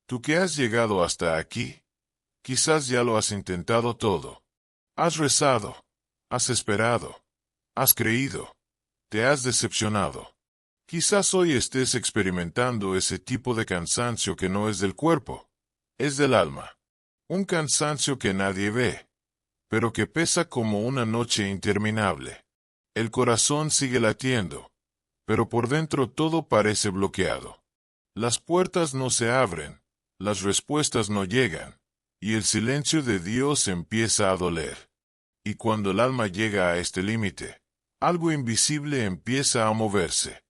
Tú que has llegado hasta aquí, quizás ya lo has intentado todo. Has rezado, has esperado, has creído, te has decepcionado. Quizás hoy estés experimentando ese tipo de cansancio que no es del cuerpo, es del alma. Un cansancio que nadie ve, pero que pesa como una noche interminable. El corazón sigue latiendo, pero por dentro todo parece bloqueado. Las puertas no se abren, las respuestas no llegan, y el silencio de Dios empieza a doler. Y cuando el alma llega a este límite, algo invisible empieza a moverse.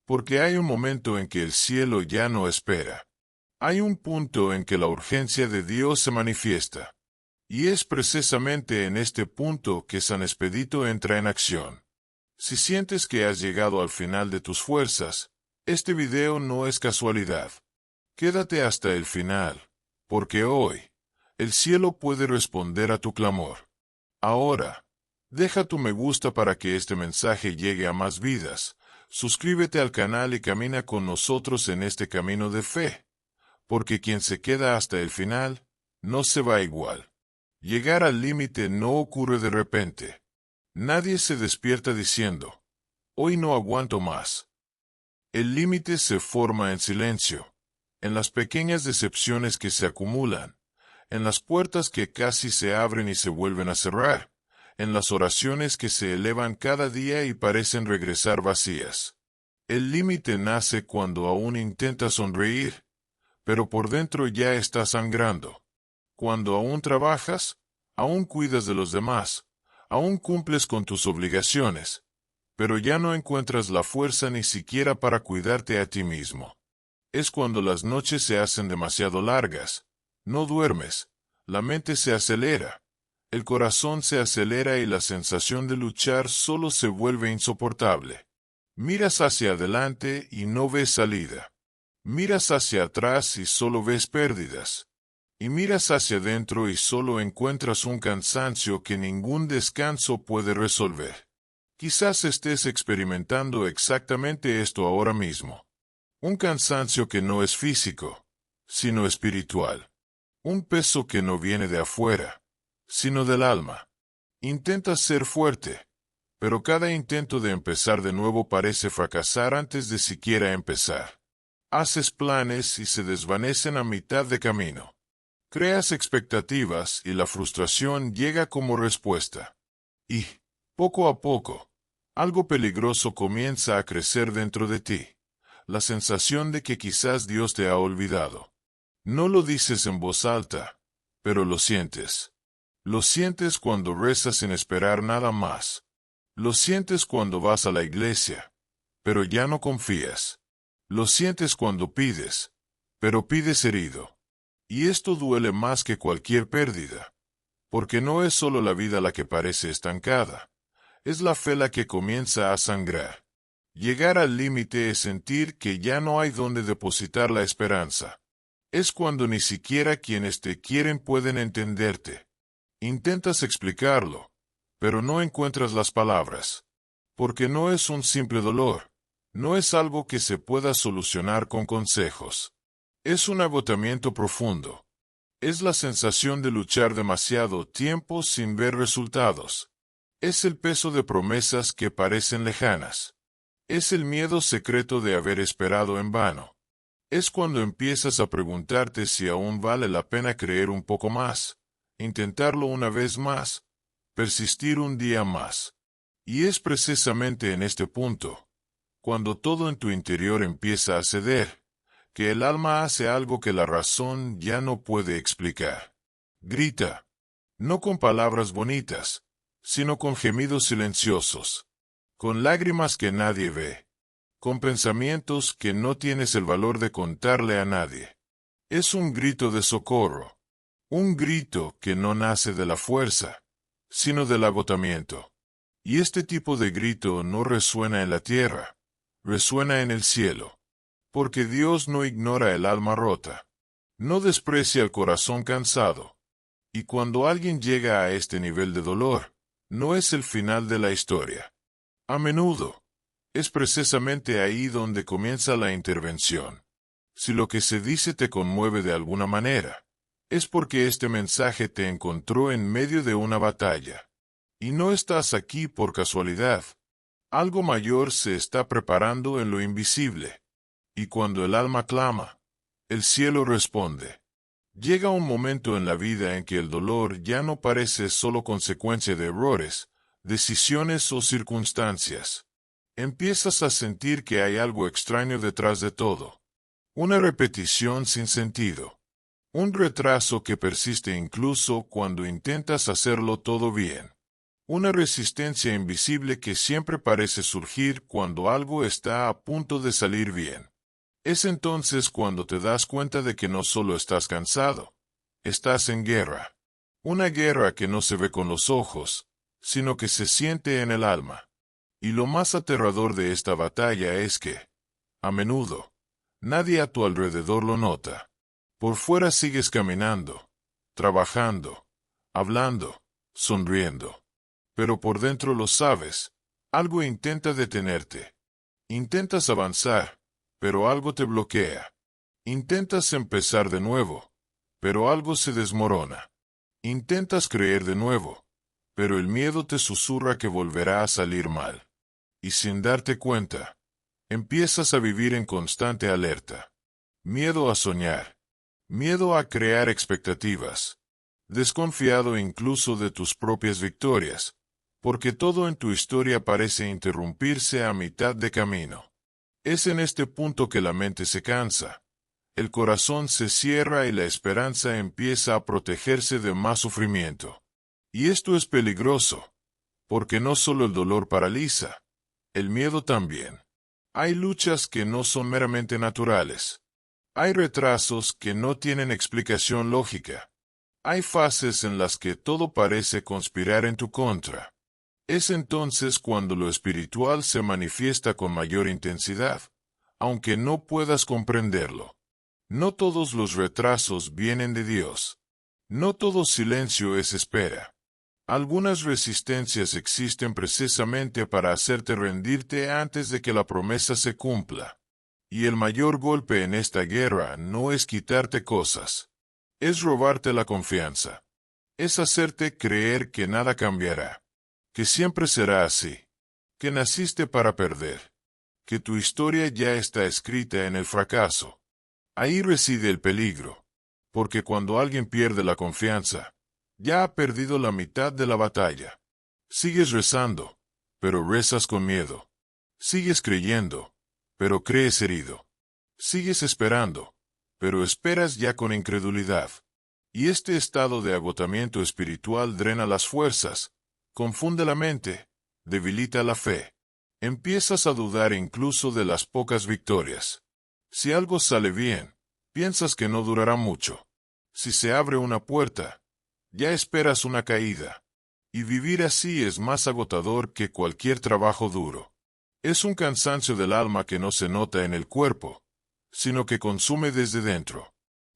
Porque hay un momento en que el cielo ya no espera. Hay un punto en que la urgencia de Dios se manifiesta. Y es precisamente en este punto que San Expedito entra en acción. Si sientes que has llegado al final de tus fuerzas, este video no es casualidad. Quédate hasta el final, porque hoy, el cielo puede responder a tu clamor. Ahora, deja tu me gusta para que este mensaje llegue a más vidas. Suscríbete al canal y camina con nosotros en este camino de fe, porque quien se queda hasta el final, no se va igual. Llegar al límite no ocurre de repente. Nadie se despierta diciendo, hoy no aguanto más. El límite se forma en silencio, en las pequeñas decepciones que se acumulan, en las puertas que casi se abren y se vuelven a cerrar, en las oraciones que se elevan cada día y parecen regresar vacías. El límite nace cuando aún intentas sonreír, pero por dentro ya está sangrando. Cuando aún trabajas, aún cuidas de los demás, aún cumples con tus obligaciones, pero ya no encuentras la fuerza ni siquiera para cuidarte a ti mismo. Es cuando las noches se hacen demasiado largas, no duermes, la mente se acelera, el corazón se acelera y la sensación de luchar solo se vuelve insoportable. Miras hacia adelante y no ves salida. Miras hacia atrás y solo ves pérdidas. Y miras hacia adentro y solo encuentras un cansancio que ningún descanso puede resolver. Quizás estés experimentando exactamente esto ahora mismo. Un cansancio que no es físico, sino espiritual. Un peso que no viene de afuera, sino del alma. Intentas ser fuerte, pero cada intento de empezar de nuevo parece fracasar antes de siquiera empezar. Haces planes y se desvanecen a mitad de camino. Creas expectativas y la frustración llega como respuesta. Y, poco a poco, algo peligroso comienza a crecer dentro de ti. La sensación de que quizás Dios te ha olvidado. No lo dices en voz alta, pero lo sientes. Lo sientes cuando rezas sin esperar nada más. Lo sientes cuando vas a la iglesia, pero ya no confías. Lo sientes cuando pides, pero pides herido. Y esto duele más que cualquier pérdida, porque no es solo la vida la que parece estancada, es la fe la que comienza a sangrar. Llegar al límite es sentir que ya no hay donde depositar la esperanza. Es cuando ni siquiera quienes te quieren pueden entenderte. Intentas explicarlo, pero no encuentras las palabras. Porque no es un simple dolor, no es algo que se pueda solucionar con consejos. Es un agotamiento profundo. Es la sensación de luchar demasiado tiempo sin ver resultados. Es el peso de promesas que parecen lejanas. Es el miedo secreto de haber esperado en vano. Es cuando empiezas a preguntarte si aún vale la pena creer un poco más, intentarlo una vez más, persistir un día más. Y es precisamente en este punto, cuando todo en tu interior empieza a ceder, que el alma hace algo que la razón ya no puede explicar. Grita, no con palabras bonitas, sino con gemidos silenciosos, con lágrimas que nadie ve, con pensamientos que no tienes el valor de contarle a nadie. Es un grito de socorro, un grito que no nace de la fuerza, sino del agotamiento. Y este tipo de grito no resuena en la tierra, resuena en el cielo. Porque Dios no ignora el alma rota, no desprecia el corazón cansado. Y cuando alguien llega a este nivel de dolor, no es el final de la historia. A menudo, es precisamente ahí donde comienza la intervención. Si lo que se dice te conmueve de alguna manera, es porque este mensaje te encontró en medio de una batalla. Y no estás aquí por casualidad. Algo mayor se está preparando en lo invisible. Y cuando el alma clama, el cielo responde. Llega un momento en la vida en que el dolor ya no parece solo consecuencia de errores, decisiones o circunstancias. Empiezas a sentir que hay algo extraño detrás de todo. Una repetición sin sentido. Un retraso que persiste incluso cuando intentas hacerlo todo bien. Una resistencia invisible que siempre parece surgir cuando algo está a punto de salir bien. Es entonces cuando te das cuenta de que no solo estás cansado, estás en guerra. Una guerra que no se ve con los ojos, sino que se siente en el alma. Y lo más aterrador de esta batalla es que, a menudo, nadie a tu alrededor lo nota. Por fuera sigues caminando, trabajando, hablando, sonriendo. Pero por dentro lo sabes, algo intenta detenerte. Intentas avanzar, pero algo te bloquea. Intentas empezar de nuevo, pero algo se desmorona. Intentas creer de nuevo, pero el miedo te susurra que volverá a salir mal. Y sin darte cuenta, empiezas a vivir en constante alerta. Miedo a soñar. Miedo a crear expectativas. Desconfiado incluso de tus propias victorias, porque todo en tu historia parece interrumpirse a mitad de camino. Es en este punto que la mente se cansa. El corazón se cierra y la esperanza empieza a protegerse de más sufrimiento. Y esto es peligroso, porque no solo el dolor paraliza, el miedo también. Hay luchas que no son meramente naturales. Hay retrasos que no tienen explicación lógica. Hay fases en las que todo parece conspirar en tu contra. Es entonces cuando lo espiritual se manifiesta con mayor intensidad, aunque no puedas comprenderlo. No todos los retrasos vienen de Dios. No todo silencio es espera. Algunas resistencias existen precisamente para hacerte rendirte antes de que la promesa se cumpla. Y el mayor golpe en esta guerra no es quitarte cosas. Es robarte la confianza. Es hacerte creer que nada cambiará. Que siempre será así. Que naciste para perder. Que tu historia ya está escrita en el fracaso. Ahí reside el peligro. Porque cuando alguien pierde la confianza, ya ha perdido la mitad de la batalla. Sigues rezando, pero rezas con miedo. Sigues creyendo, pero crees herido. Sigues esperando, pero esperas ya con incredulidad. Y este estado de agotamiento espiritual drena las fuerzas, confunde la mente, debilita la fe. Empiezas a dudar incluso de las pocas victorias. Si algo sale bien, piensas que no durará mucho. Si se abre una puerta, ya esperas una caída. Y vivir así es más agotador que cualquier trabajo duro. Es un cansancio del alma que no se nota en el cuerpo, sino que consume desde dentro.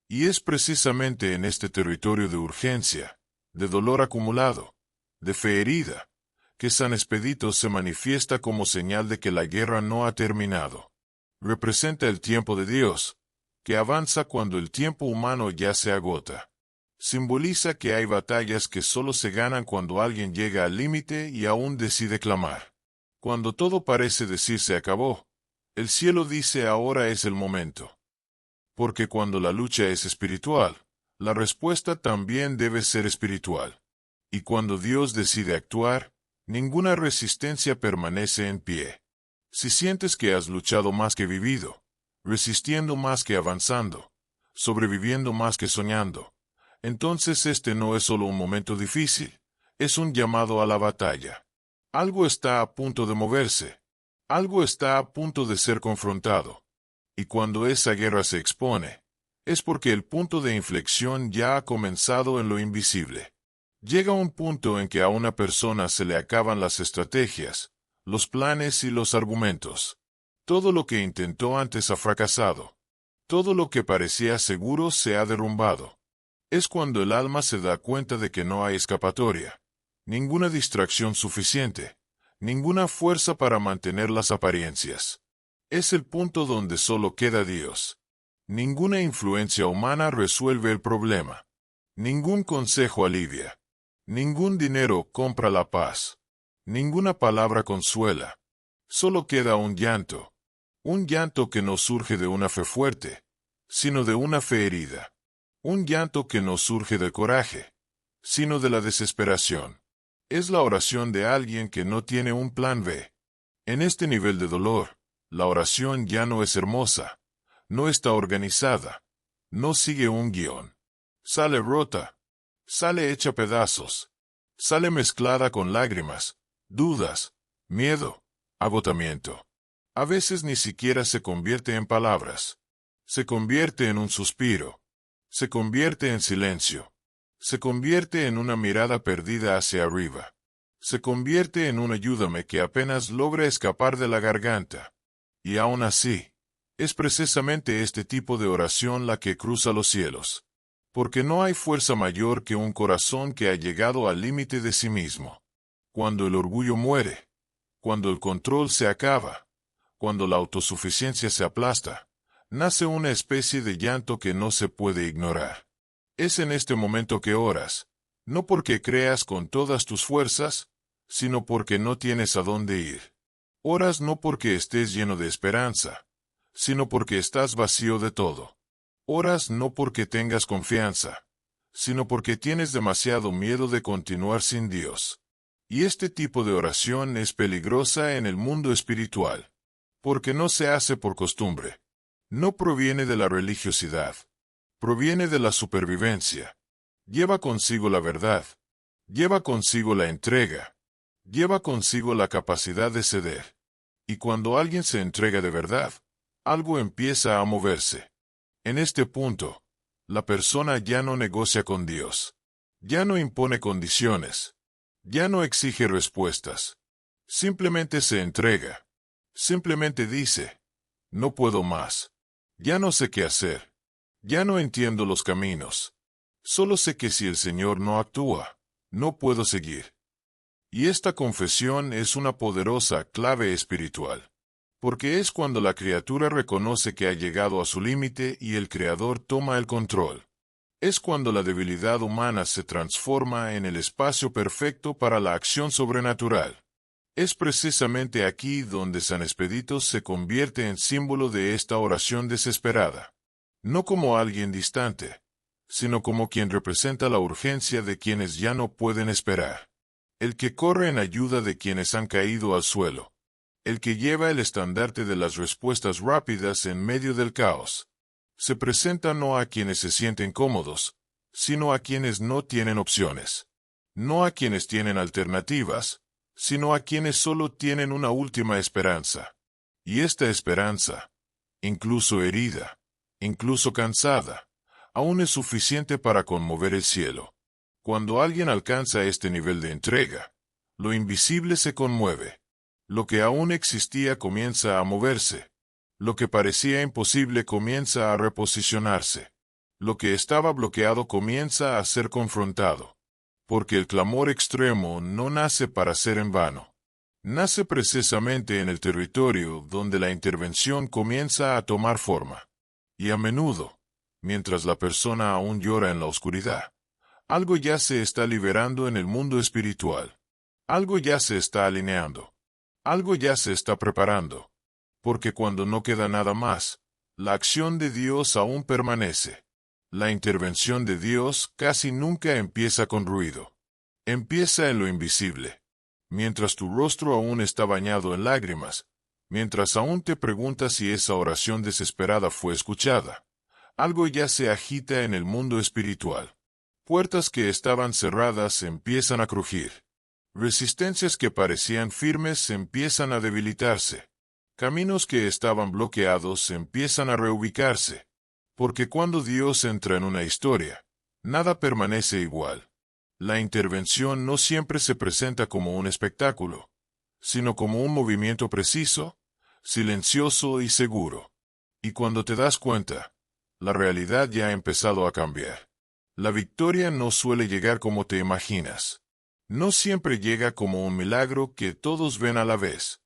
Y es precisamente en este territorio de urgencia, de dolor acumulado, de fe herida, que San Expedito se manifiesta como señal de que la guerra no ha terminado. Representa el tiempo de Dios, que avanza cuando el tiempo humano ya se agota. Simboliza que hay batallas que solo se ganan cuando alguien llega al límite y aún decide clamar. Cuando todo parece decir se acabó, el cielo dice ahora es el momento. Porque cuando la lucha es espiritual, la respuesta también debe ser espiritual. Y cuando Dios decide actuar, ninguna resistencia permanece en pie. Si sientes que has luchado más que vivido, resistiendo más que avanzando, sobreviviendo más que soñando, entonces este no es solo un momento difícil, es un llamado a la batalla. Algo está a punto de moverse. Algo está a punto de ser confrontado. Y cuando esa guerra se expone, es porque el punto de inflexión ya ha comenzado en lo invisible. Llega un punto en que a una persona se le acaban las estrategias, los planes y los argumentos. Todo lo que intentó antes ha fracasado. Todo lo que parecía seguro se ha derrumbado. Es cuando el alma se da cuenta de que no hay escapatoria, ninguna distracción suficiente, ninguna fuerza para mantener las apariencias. Es el punto donde solo queda Dios. Ninguna influencia humana resuelve el problema. Ningún consejo alivia. Ningún dinero compra la paz. Ninguna palabra consuela. Solo queda un llanto. Un llanto que no surge de una fe fuerte, sino de una fe herida. Un llanto que no surge del coraje, sino de la desesperación. Es la oración de alguien que no tiene un plan B. En este nivel de dolor, la oración ya no es hermosa, no está organizada, no sigue un guión. Sale rota, sale hecha pedazos, sale mezclada con lágrimas, dudas, miedo, agotamiento. A veces ni siquiera se convierte en palabras. Se convierte en un suspiro. Se convierte en silencio. Se convierte en una mirada perdida hacia arriba. Se convierte en un ayúdame que apenas logra escapar de la garganta. Y aún así, es precisamente este tipo de oración la que cruza los cielos. Porque no hay fuerza mayor que un corazón que ha llegado al límite de sí mismo. Cuando el orgullo muere, cuando el control se acaba, cuando la autosuficiencia se aplasta, nace una especie de llanto que no se puede ignorar. Es en este momento que oras, no porque creas con todas tus fuerzas, sino porque no tienes a dónde ir. Oras no porque estés lleno de esperanza, sino porque estás vacío de todo. Oras no porque tengas confianza, sino porque tienes demasiado miedo de continuar sin Dios. Y este tipo de oración es peligrosa en el mundo espiritual, porque no se hace por costumbre. No proviene de la religiosidad. Proviene de la supervivencia. Lleva consigo la verdad. Lleva consigo la entrega. Lleva consigo la capacidad de ceder. Y cuando alguien se entrega de verdad, algo empieza a moverse. En este punto, la persona ya no negocia con Dios. Ya no impone condiciones. Ya no exige respuestas. Simplemente se entrega. Simplemente dice, no puedo más. Ya no sé qué hacer. Ya no entiendo los caminos. Solo sé que si el Señor no actúa, no puedo seguir. Y esta confesión es una poderosa clave espiritual. Porque es cuando la criatura reconoce que ha llegado a su límite y el Creador toma el control. Es cuando la debilidad humana se transforma en el espacio perfecto para la acción sobrenatural. Es precisamente aquí donde San Expedito se convierte en símbolo de esta oración desesperada. No como alguien distante, sino como quien representa la urgencia de quienes ya no pueden esperar. El que corre en ayuda de quienes han caído al suelo. El que lleva el estandarte de las respuestas rápidas en medio del caos. Se presenta no a quienes se sienten cómodos, sino a quienes no tienen opciones. No a quienes tienen alternativas, sino a quienes solo tienen una última esperanza. Y esta esperanza, incluso herida, incluso cansada, aún es suficiente para conmover el cielo. Cuando alguien alcanza este nivel de entrega, lo invisible se conmueve. Lo que aún existía comienza a moverse. Lo que parecía imposible comienza a reposicionarse. Lo que estaba bloqueado comienza a ser confrontado. Porque el clamor extremo no nace para ser en vano. Nace precisamente en el territorio donde la intervención comienza a tomar forma. Y a menudo, mientras la persona aún llora en la oscuridad, algo ya se está liberando en el mundo espiritual. Algo ya se está alineando. Algo ya se está preparando. Porque cuando no queda nada más, la acción de Dios aún permanece. La intervención de Dios casi nunca empieza con ruido. Empieza en lo invisible. Mientras tu rostro aún está bañado en lágrimas, mientras aún te preguntas si esa oración desesperada fue escuchada, algo ya se agita en el mundo espiritual. Puertas que estaban cerradas empiezan a crujir. Resistencias que parecían firmes empiezan a debilitarse. Caminos que estaban bloqueados empiezan a reubicarse. Porque cuando Dios entra en una historia, nada permanece igual. La intervención no siempre se presenta como un espectáculo, sino como un movimiento preciso, silencioso y seguro. Y cuando te das cuenta, la realidad ya ha empezado a cambiar. La victoria no suele llegar como te imaginas. No siempre llega como un milagro que todos ven a la vez.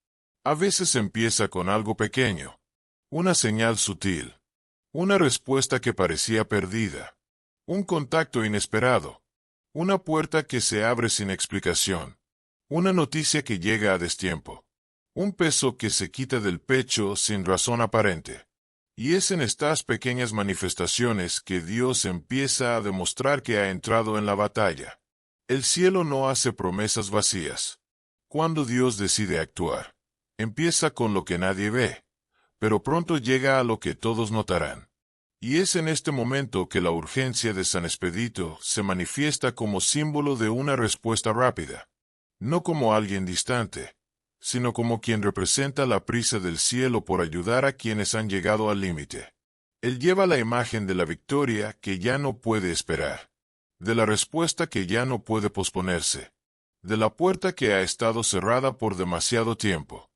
A veces empieza con algo pequeño, una señal sutil, Una respuesta que parecía perdida. Un contacto inesperado. Una puerta que se abre sin explicación. Una noticia que llega a destiempo. Un peso que se quita del pecho sin razón aparente. Y es en estas pequeñas manifestaciones que Dios empieza a demostrar que ha entrado en la batalla. El cielo no hace promesas vacías. Cuando Dios decide actuar, empieza con lo que nadie ve, pero pronto llega a lo que todos notarán. Y es en este momento que la urgencia de San Expedito se manifiesta como símbolo de una respuesta rápida. No como alguien distante, sino como quien representa la prisa del cielo por ayudar a quienes han llegado al límite. Él lleva la imagen de la victoria que ya no puede esperar, de la respuesta que ya no puede posponerse, de la puerta que ha estado cerrada por demasiado tiempo.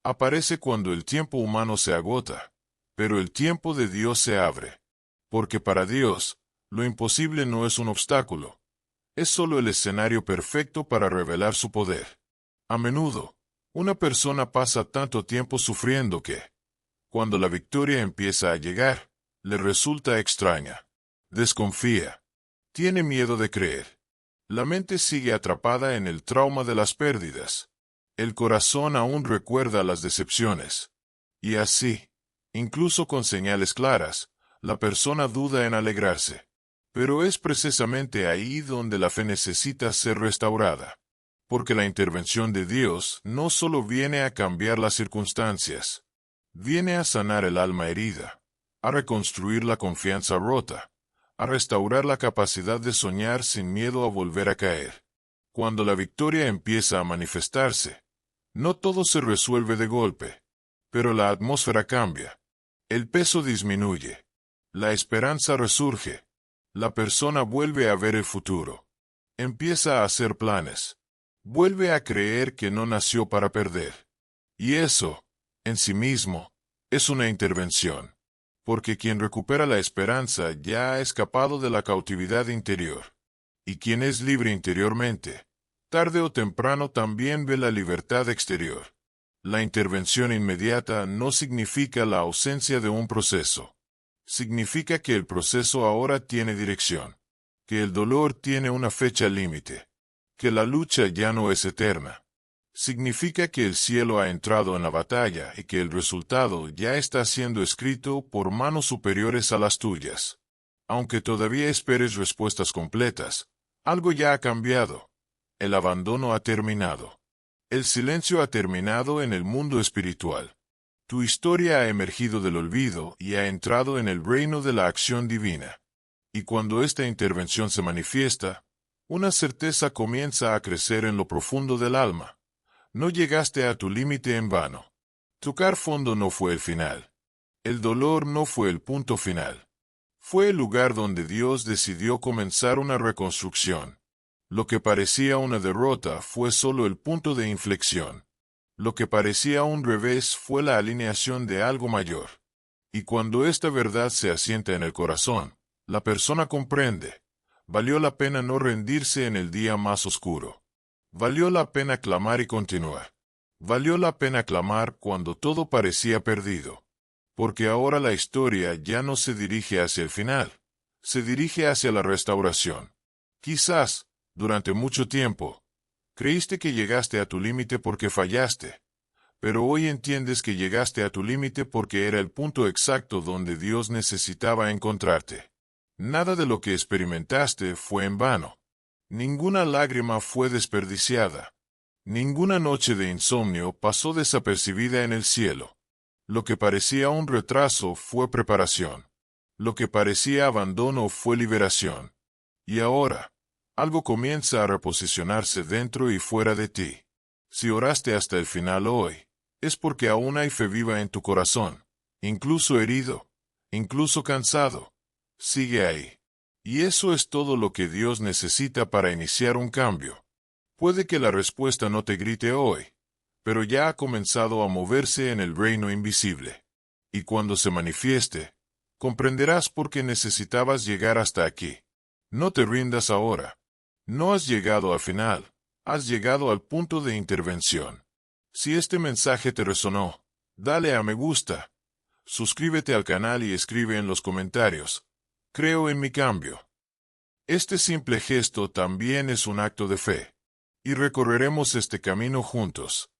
Aparece cuando el tiempo humano se agota, pero el tiempo de Dios se abre. Porque para Dios, lo imposible no es un obstáculo, es solo el escenario perfecto para revelar su poder. A menudo, una persona pasa tanto tiempo sufriendo que, cuando la victoria empieza a llegar, le resulta extraña. Desconfía. Tiene miedo de creer. La mente sigue atrapada en el trauma de las pérdidas. El corazón aún recuerda las decepciones. Y así, incluso con señales claras, la persona duda en alegrarse. Pero es precisamente ahí donde la fe necesita ser restaurada. Porque la intervención de Dios no solo viene a cambiar las circunstancias, viene a sanar el alma herida, a reconstruir la confianza rota, a restaurar la capacidad de soñar sin miedo a volver a caer. Cuando la victoria empieza a manifestarse, no todo se resuelve de golpe, pero la atmósfera cambia, el peso disminuye, la esperanza resurge, la persona vuelve a ver el futuro, empieza a hacer planes. Vuelve a creer que no nació para perder. Y eso, en sí mismo, es una intervención. Porque quien recupera la esperanza ya ha escapado de la cautividad interior. Y quien es libre interiormente, tarde o temprano también ve la libertad exterior. La intervención inmediata no significa la ausencia de un proceso. Significa que el proceso ahora tiene dirección. Que el dolor tiene una fecha límite. Que la lucha ya no es eterna. Significa que el cielo ha entrado en la batalla y que el resultado ya está siendo escrito por manos superiores a las tuyas. Aunque todavía esperes respuestas completas, algo ya ha cambiado. El abandono ha terminado. El silencio ha terminado en el mundo espiritual. Tu historia ha emergido del olvido y ha entrado en el reino de la acción divina. Y cuando esta intervención se manifiesta, una certeza comienza a crecer en lo profundo del alma. No llegaste a tu límite en vano. Tocar fondo no fue el final. El dolor no fue el punto final. Fue el lugar donde Dios decidió comenzar una reconstrucción. Lo que parecía una derrota fue solo el punto de inflexión. Lo que parecía un revés fue la alineación de algo mayor. Y cuando esta verdad se asienta en el corazón, la persona comprende. Valió la pena no rendirse en el día más oscuro. Valió la pena clamar y continuar. Valió la pena clamar cuando todo parecía perdido. Porque ahora la historia ya no se dirige hacia el final, se dirige hacia la restauración. Quizás, durante mucho tiempo, creíste que llegaste a tu límite porque fallaste, pero hoy entiendes que llegaste a tu límite porque era el punto exacto donde Dios necesitaba encontrarte. Nada de lo que experimentaste fue en vano. Ninguna lágrima fue desperdiciada. Ninguna noche de insomnio pasó desapercibida en el cielo. Lo que parecía un retraso fue preparación. Lo que parecía abandono fue liberación. Y ahora, algo comienza a reposicionarse dentro y fuera de ti. Si oraste hasta el final hoy, es porque aún hay fe viva en tu corazón, incluso herido, incluso cansado. Sigue ahí. Y eso es todo lo que Dios necesita para iniciar un cambio. Puede que la respuesta no te grite hoy, pero ya ha comenzado a moverse en el reino invisible. Y cuando se manifieste, comprenderás por qué necesitabas llegar hasta aquí. No te rindas ahora. No has llegado al final, has llegado al punto de intervención. Si este mensaje te resonó, dale a me gusta. Suscríbete al canal y escribe en los comentarios: creo en mi cambio. Este simple gesto también es un acto de fe. Y recorreremos este camino juntos.